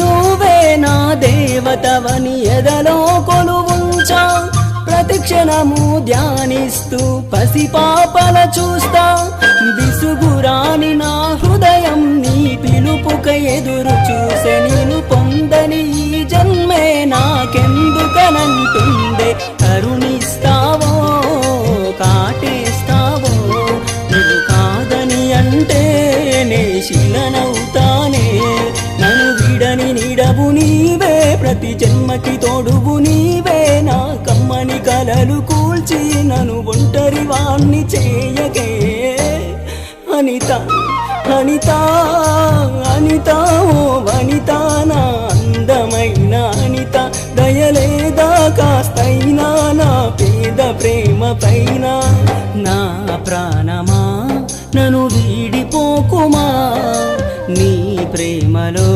నువ్వే నా దేవతవని ఎదలో కొలువుంచా, ప్రతిక్షణము ధ్యానిస్తూ పసిపాపల చూస్తా. విసుగురాని నా హృదయం నీ పిలుపుక ఎదురు చూసే, నేను పొందని ఈ జన్మే నాకెందుకనంటుందే. కరుణిస్తావో కాటేస్తావో, నువ్వు కాదని అంటే నే శిలనవుతానే. నన్ను విడని నీడవు నీవే, ప్రతి జన్మకి తోడువు నీవే. నా కమ్మని కలలు కూల్చి నన్ను ఒంటరి వాణ్ణి చేయకే. అనిత అనిత అనిత ఓ వనిత, నా అందమైన అనిత. దయలేదా కాస్తైనా నా పేద ప్రేమ పైన. నా ప్రాణమా నన్ను వీడిపోకుమా, నీ ప్రేమలో